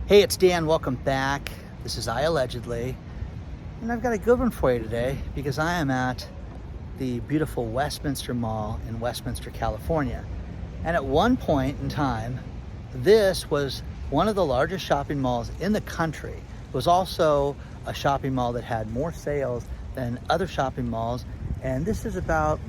Hey, it's Dan. Welcome back. This is iAllegedly, and I've got a good one for you today because I am at the beautiful Westminster Mall in Westminster, California. And at one point in time, this was one of the largest shopping malls in the country. It was also a shopping mall that had more sales than other shopping malls. And this is about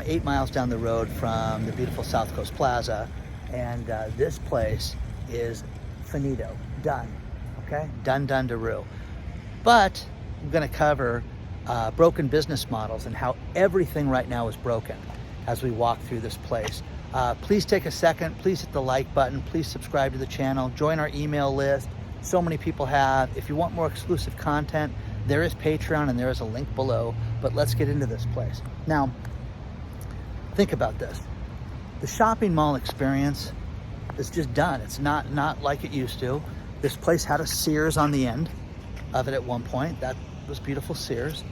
8 miles down the road from the beautiful South Coast Plaza. And this place is finito, done, okay? Done, daroo. But I'm gonna cover broken business models and how everything right now is broken as we walk through this place. Please take a second, please hit the like button, please subscribe to the channel, join our email list. So many people have. If you want more exclusive content, there is Patreon and there is a link below, but let's get into this place. Now, think about this. The shopping mall experience is just done. It's not like it used to. This place had a Sears on the end of it at one point. That was beautiful Sears.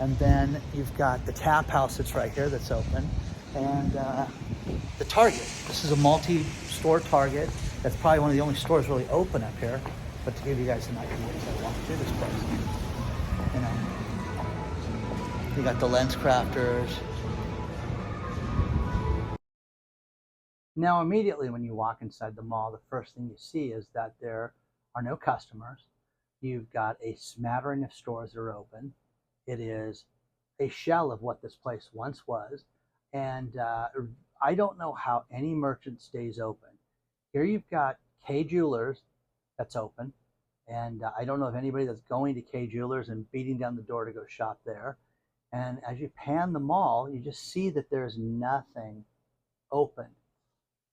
And then you've got the tap house that's right here that's open. And the Target. This is a multi-store Target. That's probably one of the only stores really open up here. But to give you guys an idea as I walk through this place, you know, you got the Lens Crafters. Now, immediately when you walk inside the mall, the first thing you see is that there are no customers. You've got a smattering of stores that are open. It is a shell of what this place once was. And I don't know how any merchant stays open. Here you've got K Jewelers that's open. And I don't know of anybody that's going to K Jewelers and beating down the door to go shop there. And as you pan the mall, you just see that there's nothing open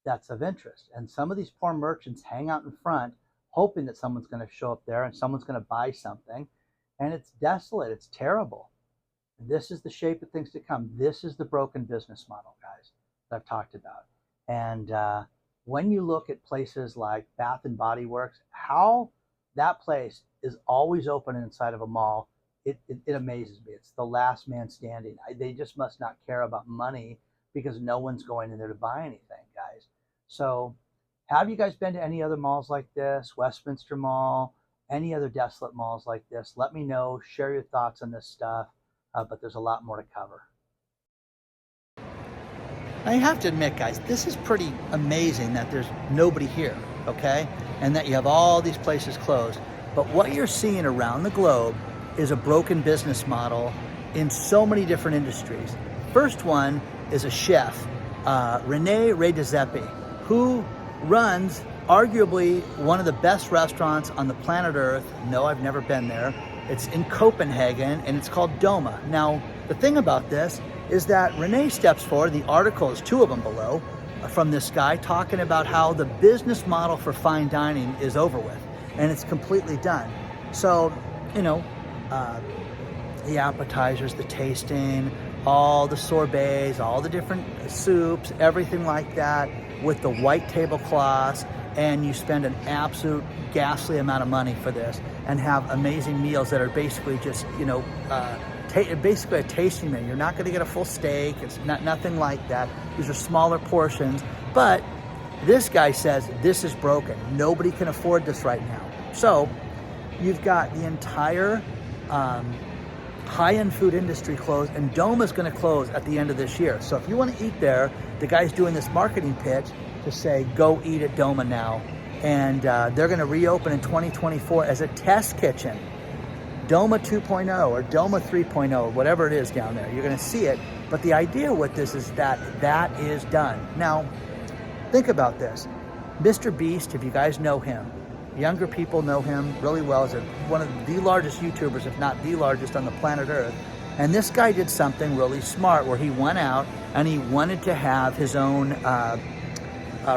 that's of interest. And some of these poor merchants hang out in front hoping that someone's going to show up there and someone's going to buy something. And it's desolate. It's terrible. And this is the shape of things to come. This is the broken business model, guys, that I've talked about. And when you look at places like Bath and Body Works, how that place is always open inside of a mall, it amazes me. It's the last man standing. They just must not care about money because no one's going in there to buy anything, guys. So have you guys been to any other malls like this, Westminster Mall, any other desolate malls like this? Let me know, share your thoughts on this stuff, but there's a lot more to cover. I have to admit, guys, this is pretty amazing that there's nobody here, okay? And that you have all these places closed. But what you're seeing around the globe is a broken business model in so many different industries. First one is a chef, Rene Redzepi, who runs arguably one of the best restaurants on the planet Earth. No, I've never been there. It's in Copenhagen and it's called Doma. Now, the thing about this is that Rene steps forward. The article is 2 of them below from this guy talking about how the business model for fine dining is over with and it's completely done. So, you know, the appetizers, the tasting, all the sorbets, all the different soups, everything like that with the white tablecloths, and you spend an absolute ghastly amount of money for this and have amazing meals that are basically just, you know, basically a tasting menu. You're not going to get a full steak. It's nothing like that. These are smaller portions. But this guy says this is broken. Nobody can afford this right now. So you've got the entire high-end food industry closed, and Doma's going to close at the end of this year. So if you want to eat there, the guy's doing this marketing pitch to say, go eat at Doma now. And they're going to reopen in 2024 as a test kitchen. Doma 2.0 or Doma 3.0 or whatever it is down there. You're going to see it. But the idea with this is that that is done. Now, think about this. Mr. Beast, if you guys know him, younger people know him really well as one of the largest YouTubers, if not the largest on the planet Earth. And this guy did something really smart where he went out and he wanted to have his own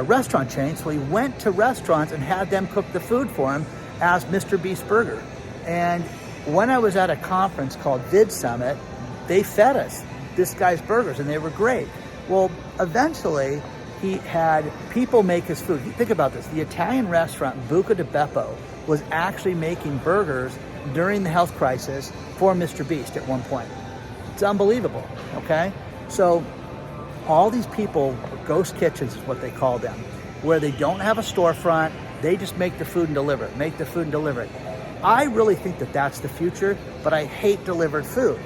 restaurant chain. So he went to restaurants and had them cook the food for him as Mr. Beast Burger. And when I was at a conference called Vid Summit, they fed us this guy's burgers and they were great. Well, eventually he had people make his food. Think about this. The Italian restaurant Buca di Beppo was actually making burgers during the health crisis for Mr. Beast at one point. It's unbelievable, okay? So all these people, ghost kitchens is what they call them, where they don't have a storefront, They just make the food and deliver it, make the food and deliver it. I really think that that's the future, but I hate delivered food.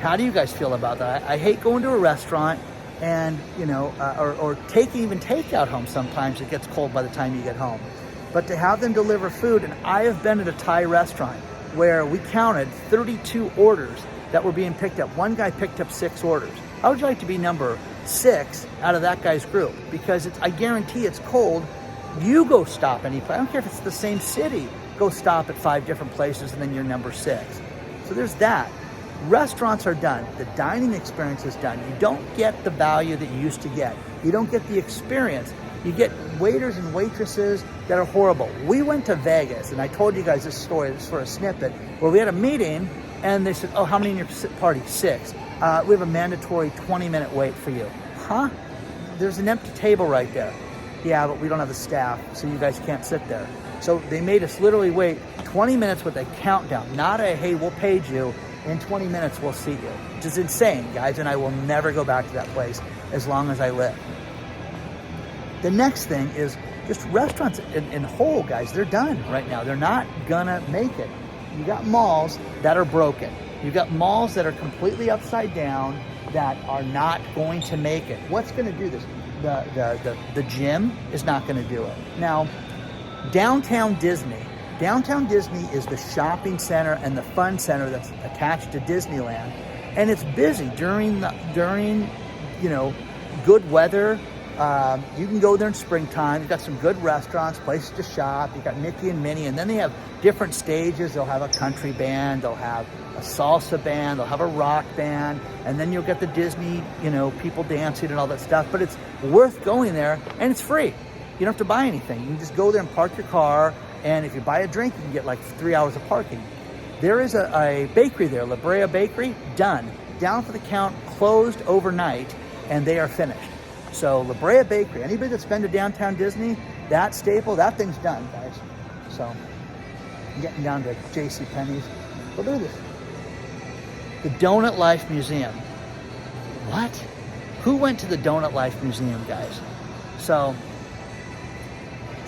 How do you guys feel about that? I hate going to a restaurant and, you know, or taking even takeout home sometimes. It gets cold by the time you get home. But to have them deliver food, and I have been at a Thai restaurant where we counted 32 orders that were being picked up. One guy picked up 6 orders. How would you like to be number 6 out of that guy's group? Because I guarantee it's cold. You go stop any place. I don't care if it's the same city. Go stop at 5 different places and then you're number 6. So there's that. Restaurants are done. The dining experience is done. You don't get the value that you used to get. You don't get the experience. You get waiters and waitresses that are horrible. We went to Vegas, and I told you guys this story, this is for a snippet, where we had a meeting, and they said, oh, how many in your party? 6. We have a mandatory 20-minute wait for you. Huh? There's an empty table right there. Yeah, but we don't have the staff, so you guys can't sit there. So they made us literally wait 20 minutes with a countdown, not a, hey, we'll page you. In 20 minutes, we'll seat you, which is insane, guys, and I will never go back to that place as long as I live. The next thing is just restaurants in whole, guys, they're done right now. They're not gonna make it. You got malls that are broken. You got malls that are completely upside down that are not going to make it. What's gonna do this? The gym is not gonna do it. Now, Downtown Disney is the shopping center and the fun center that's attached to Disneyland, and it's busy during you know, good weather. You can go there in springtime. You've got some good restaurants, places to shop. You've got Mickey and Minnie, and then they have different stages. They'll have a country band, they'll have a salsa band, they'll have a rock band, and then you'll get the Disney, you know, people dancing and all that stuff. But it's worth going there, and it's free. You don't have to buy anything. You can just go there and park your car, and if you buy a drink, you can get like 3 hours of parking. There is a bakery there, La Brea Bakery, done. Down for the count, closed overnight, and they are finished. So La Brea Bakery, anybody that's been to Downtown Disney, that staple, that thing's done, guys. So I'm getting down to JCPenney's. But look at this. The Donut Life Museum. What? Who went to the Donut Life Museum, guys? So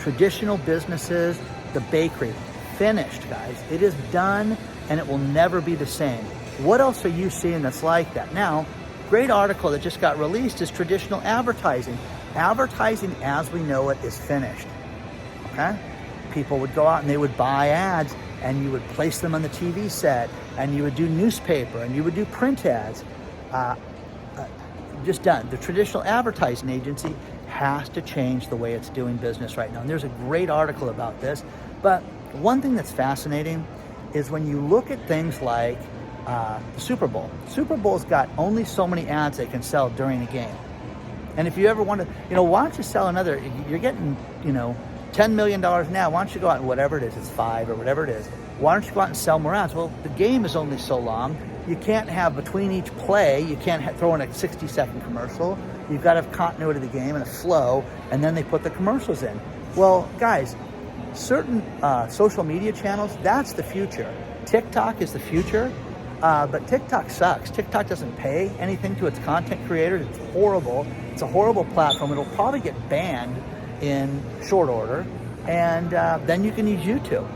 traditional businesses, the bakery, finished, guys. It is done, and it will never be the same. What else are you seeing that's like that? Now, great article that just got released is traditional advertising. Advertising as we know it is finished, okay? People would go out and they would buy ads, and you would place them on the TV set, and you would do newspaper, and you would do print ads. Just done. The traditional advertising agency has to change the way it's doing business right now. And there's a great article about this. But one thing that's fascinating is when you look at things like the Super Bowl. Super Bowl's got only so many ads they can sell during a game. And if you ever want to, you know, why don't you sell another, you're getting, you know, $10 million now. Why don't you go out and whatever it is, it's 5 or whatever it is. Why don't you go out and sell more ads? Well, the game is only so long. You can't have between each play, you can't throw in a 60-second commercial. You've got to have continuity of the game and a flow, and then they put the commercials in. Well, guys, certain social media channels, that's the future. TikTok is the future, but TikTok sucks. TikTok doesn't pay anything to its content creators. It's horrible. It's a horrible platform. It'll probably get banned in short order, and then you can use YouTube,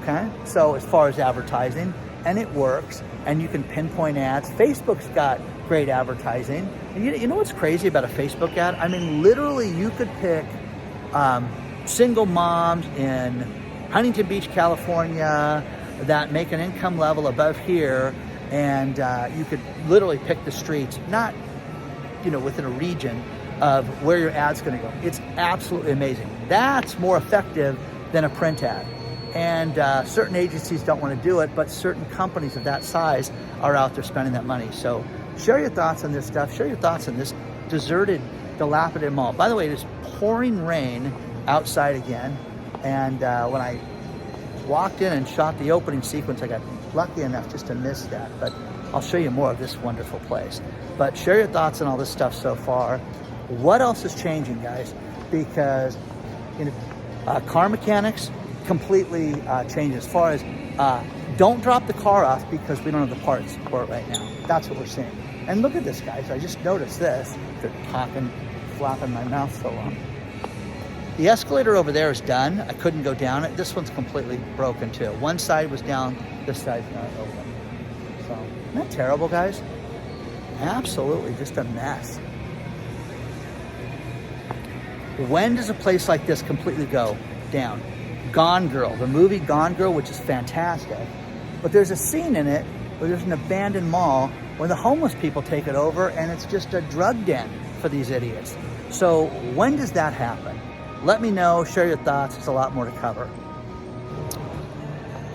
okay? So as far as advertising, and it works, and you can pinpoint ads. Facebook's got great advertising. And you know what's crazy about a Facebook ad? I mean, literally you could pick single moms in Huntington Beach, California that make an income level above here, and you could literally pick the streets, not, you know, within a region of where your ad's gonna go. It's absolutely amazing. That's more effective than a print ad. And certain agencies don't want to do it, but certain companies of that size are out there spending that money. So share your thoughts on this stuff. Share your thoughts on this deserted, dilapidated mall. By the way, it is pouring rain outside again. And when I walked in and shot the opening sequence, I got lucky enough just to miss that. But I'll show you more of this wonderful place. But share your thoughts on all this stuff so far. What else is changing, guys? Because, you know, car mechanics completely changed as far as don't drop the car off because we don't have the parts for it right now. That's what we're seeing. And look at this, guys. I just noticed this. They're talking, flapping my mouth so long. The escalator over there is done. I couldn't go down it. This one's completely broken too. One side was down, this side's not open. So, isn't that terrible, guys? Absolutely just a mess. When does a place like this completely go down? Gone Girl, the movie Gone Girl, which is fantastic. But there's a scene in it where there's an abandoned mall where the homeless people take it over and it's just a drug den for these idiots. So when does that happen? Let me know, share your thoughts. There's a lot more to cover.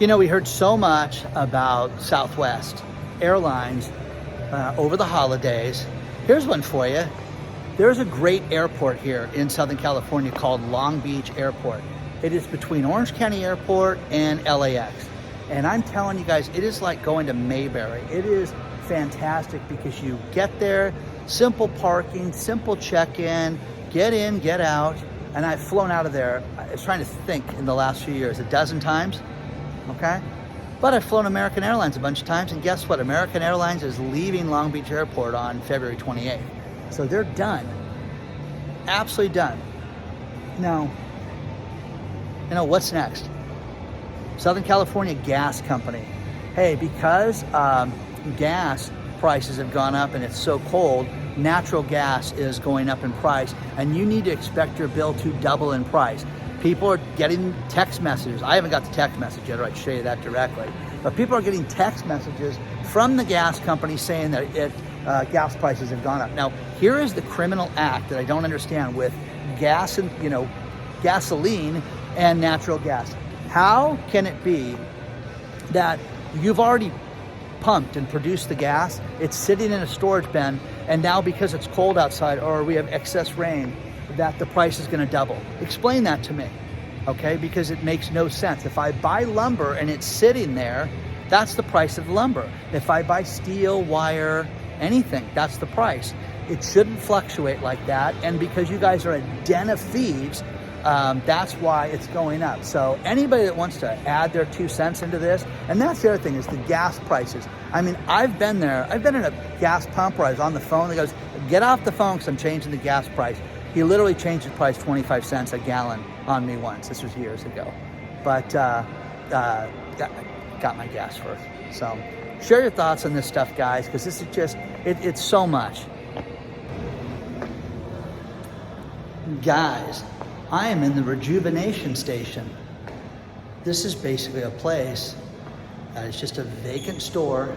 You know, we heard so much about Southwest Airlines over the holidays. Here's one for you. There's a great airport here in Southern California called Long Beach Airport. It is between Orange County Airport and LAX. And I'm telling you guys, it is like going to Mayberry. It is fantastic because you get there, simple parking, simple check-in, get in, get out. And I've flown out of there, I was trying to think in the last few years, 12 times, okay? But I've flown American Airlines a bunch of times, and guess what? American Airlines is leaving Long Beach Airport on February 28th. So they're done, absolutely done. Now, you know, what's next? Southern California Gas Company. Hey, because gas prices have gone up and it's so cold, natural gas is going up in price, and you need to expect your bill to double in price. People are getting text messages. I haven't got the text message yet, or I can show you that directly. But people are getting text messages from the gas company saying that gas prices have gone up. Now, here is the criminal act that I don't understand with gas and, you know, gasoline and natural gas. How can it be that you've already pumped and produced the gas, it's sitting in a storage bin, and now because it's cold outside or we have excess rain, that the price is going to double? Explain that to me, okay? Because it makes no sense. If I buy lumber and it's sitting there, that's the price of the lumber. If I buy steel, wire, anything, that's the price. It shouldn't fluctuate like that, and because you guys are a den of thieves, that's why it's going up. So anybody that wants to add their 2 cents into this, and that's the other thing, is the gas prices. I mean, I've been there. I've been in a gas pump where I was on the phone. He goes, get off the phone because I'm changing the gas price. He literally changed the price 25 cents a gallon on me once. This was years ago. But got my gas first. So share your thoughts on this stuff, guys, because this is just, it's so much. Guys, I am in the rejuvenation station. This is basically a place that is just a vacant store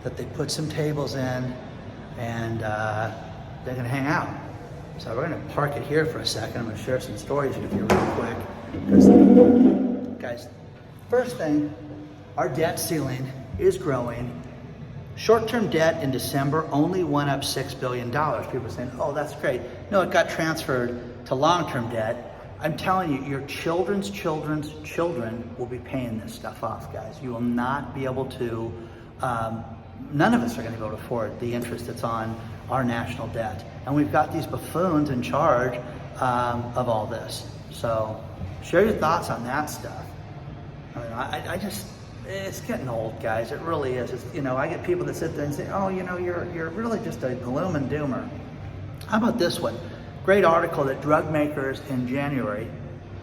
that they put some tables in, and they're gonna hang out. So we're gonna park it here for a second. I'm gonna share some stories with you real quick. Because, guys, first thing, our debt ceiling is growing. Short-term debt in December only went up $6 billion. People are saying, oh, that's great. No, it got transferred to long-term debt. I'm telling you, your children's children will be paying this stuff off, guys. You will not be able to, none of us are gonna be able to afford the interest that's on our national debt. And we've got these buffoons in charge of all this. So share your thoughts on that stuff. I mean, I just, it's getting old, guys. It really is. It's, you know, I get people that sit there and say, oh, you know, you're really just a gloom and doomer. How about this one? Great article that drug makers in January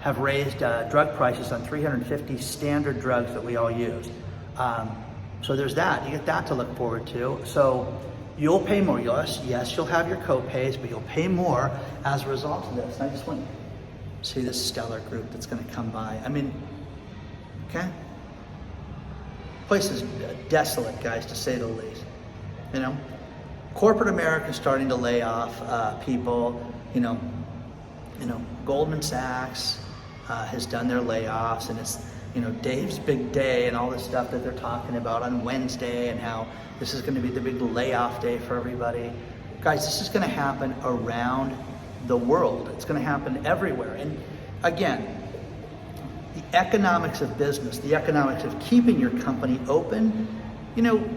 have raised drug prices on 350 standard drugs that we all use. So there's that. You get that to look forward to. So you'll pay more. Yes, you'll have your co-pays, but you'll pay more as a result of this. And I just want to see this stellar group that's going to come by. I mean, okay? Place is desolate, guys, to say the least. You know, corporate America is starting to lay off people. You know, Goldman Sachs has done their layoffs, and it's, you know, Dave's big day and all this stuff that they're talking about on Wednesday, and how this is going to be the big layoff day for everybody. Guys, this is going to happen around the world. It's going to happen everywhere. And again, the economics of business, the economics of keeping your company open, you know,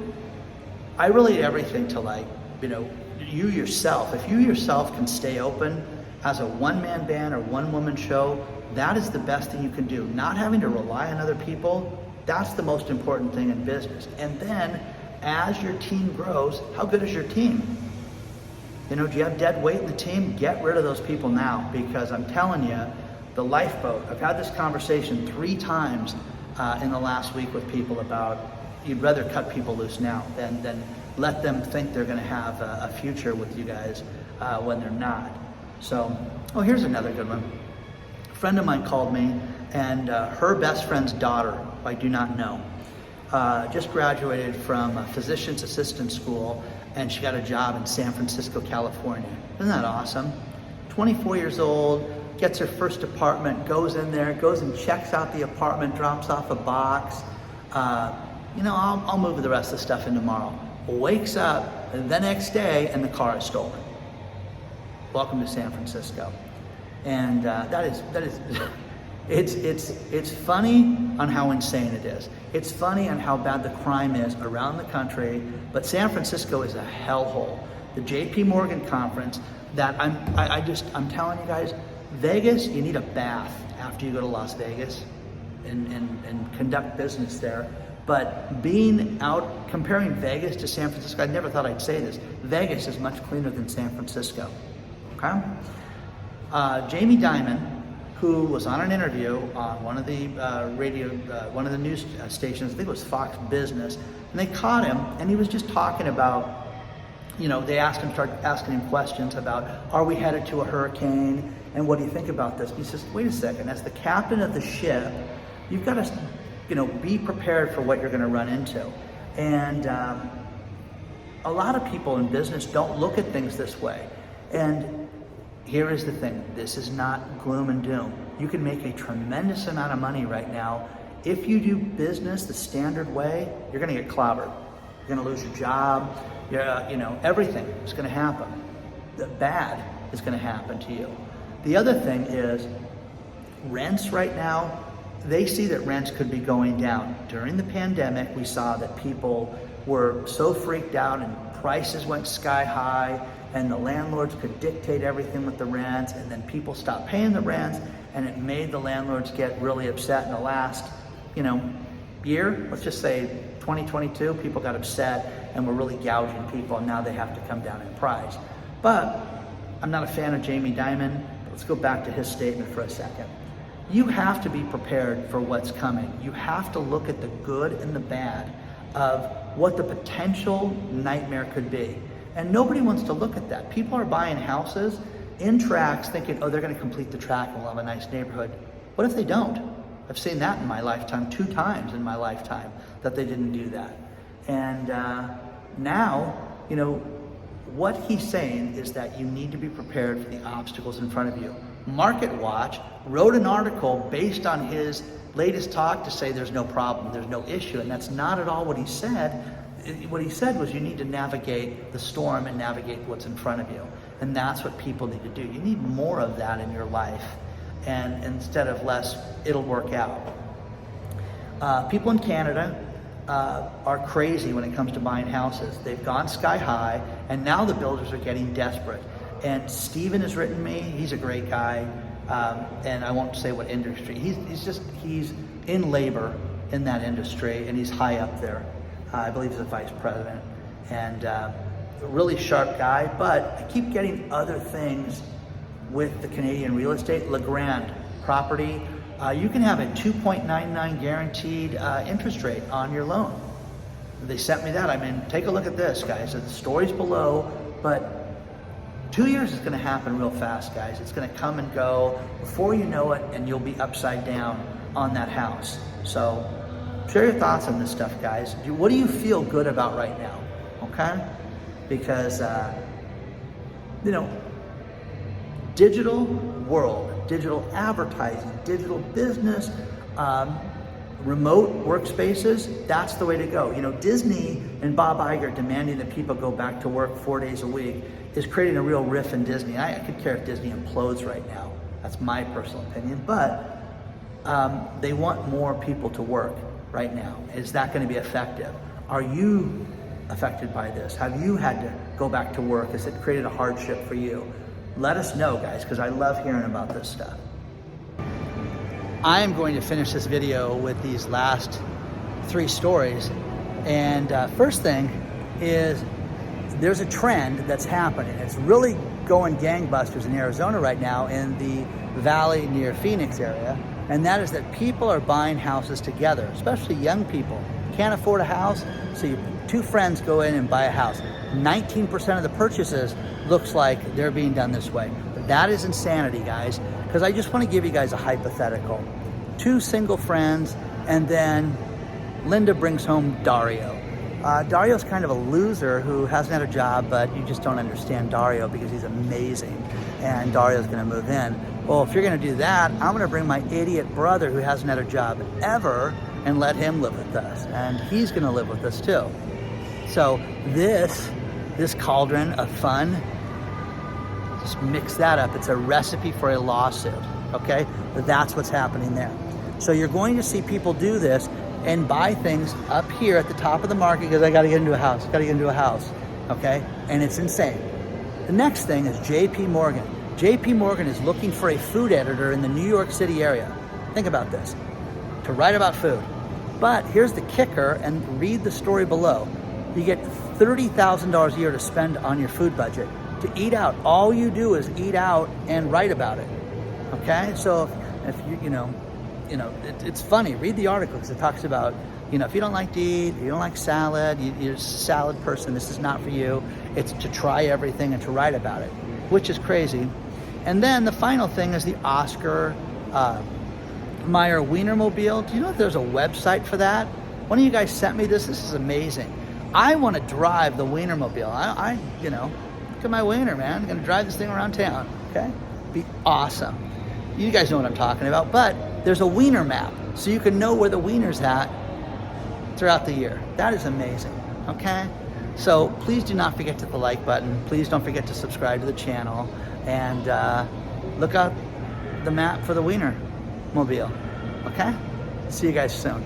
I relate everything to, like, you know, you yourself. If you yourself can stay open as a one-man band or one-woman show, that is the best thing you can do. Not having to rely on other people, that's the most important thing in business. And then, as your team grows, how good is your team? You know, do you have dead weight in the team? Get rid of those people now, because I'm telling you, the lifeboat, I've had this conversation 3 times in the last week with people about you'd rather cut people loose now than let them think they're gonna have a future with you guys when they're not. So, oh, here's another good one. A friend of mine called me, and her best friend's daughter, who I do not know, just graduated from a physician's assistant school, and she got a job in San Francisco, California. Isn't that awesome? 24 years old, gets her first apartment, goes in there, goes and checks out the apartment, drops off a box. You know, I'll move the rest of the stuff in tomorrow. Wakes up the next day and the car is stolen. Welcome to San Francisco. And that is it's funny on how insane it is. It's funny on how bad the crime is around the country, but San Francisco is a hellhole. The JP Morgan conference that I'm telling you guys, Vegas, you need a bath after you go to Las Vegas and conduct business there. But being out, comparing Vegas to San Francisco, I never thought I'd say this. Vegas is much cleaner than San Francisco, okay? Jamie Dimon, who was on an interview on one of the one of the news stations, I think it was Fox Business, and they caught him, and he was just talking about, you know, they started asking him questions about, are we headed to a hurricane, and what do you think about this? He says, wait a second, as the captain of the ship, you've got to, you know, be prepared for what you're going to run into. And a lot of people in business don't look at things this way. And here is the thing, this is not gloom and doom. You can make a tremendous amount of money right now. If you do business the standard way, you're gonna get clobbered. You're gonna lose your job, you know, everything is gonna happen. The bad is gonna happen to you. The other thing is, rents right now, they see that rents could be going down. During the pandemic, we saw that people were so freaked out and prices went sky high, and the landlords could dictate everything with the rents, and then people stopped paying the rents, and it made the landlords get really upset in the last, you know, year. Let's just say 2022, people got upset and were really gouging people, and now they have to come down in price. But I'm not a fan of Jamie Dimon. Let's go back to his statement for a second. You have to be prepared for what's coming. You have to look at the good and the bad of what the potential nightmare could be. And nobody wants to look at that. People are buying houses in tracts thinking, oh, they're gonna complete the tract and we'll have a nice neighborhood. What if they don't? I've seen that in my lifetime, 2 times in my lifetime, that they didn't do that. And now, you know, what he's saying is that you need to be prepared for the obstacles in front of you. Market Watch wrote an article based on his latest talk to say there's no problem, there's no issue, and that's not at all what he said. What he said was you need to navigate the storm and navigate what's in front of you. And that's what people need to do. You need more of that in your life. And instead of less, it'll work out. People in Canada are crazy when it comes to buying houses. They've gone sky high, and now the builders are getting desperate. And Steven has written me, he's a great guy, and I won't say what industry. He's in labor in that industry, and he's high up there. I believe he's a vice president, and a really sharp guy, but I keep getting other things with the Canadian real estate. LeGrand property, you can have a 2.99 guaranteed interest rate on your loan. They sent me that. I mean, take a look at this, guys. The story's below, but 2 years is gonna happen real fast, guys. It's gonna come and go before you know it, and you'll be upside down on that house. So share your thoughts on this stuff, guys. What do you feel good about right now, okay? Because, you know, digital world, digital advertising, digital business, remote workspaces, that's the way to go. You know, Disney and Bob Iger demanding that people go back to work 4 days a week is creating a real rift in Disney. I could care if Disney implodes right now. That's my personal opinion, but they want more people to work right now. Is that going to be effective? Are you affected by this? Have you had to go back to work? Has it created a hardship for you? Let us know, guys, because I love hearing about this stuff. I am going to finish this video with these last 3 stories. And first thing is, there's a trend that's happening. It's really going gangbusters in Arizona right now in the valley near Phoenix area. And that is that people are buying houses together, especially young people. Can't afford a house, so two friends go in and buy a house. 19% of the purchases looks like they're being done this way. But that is insanity, guys, because I just want to give you guys a hypothetical. Two single friends, and then Linda brings home Dario. Dario's kind of a loser who hasn't had a job, but you just don't understand Dario because he's amazing, and Dario's going to move in. Well, if you're going to do that, I'm going to bring my idiot brother who hasn't had a job ever and let him live with us, and he's going to live with us too. So this cauldron of fun, just mix that up. It's a recipe for a lawsuit, okay? But that's what's happening there. So you're going to see people do this and buy things up here at the top of the market because I got to get into a house, okay? And it's insane. The next thing is JP Morgan. JP Morgan is looking for a food editor in the New York City area. Think about this, to write about food. But here's the kicker, and read the story below. You get $30,000 a year to spend on your food budget to eat out. All you do is eat out and write about it, okay? So if it's funny, read the article because it talks about, if you don't like to eat, you don't like salad, you're a salad person, this is not for you. It's to try everything and to write about it, which is crazy. And then the final thing is the Oscar Mayer Wienermobile. Do you know if there's a website for that? One of you guys sent me this. This is amazing. I want to drive the Wienermobile. I look at my wiener, man. I'm going to drive this thing around town, okay? Be awesome. You guys know what I'm talking about, but there's a wiener map, so you can know where the wiener's at throughout the year. That is amazing, okay? So please do not forget to hit the like button. Please don't forget to subscribe to the channel, and look out the map for the Wienermobile, okay? See you guys soon.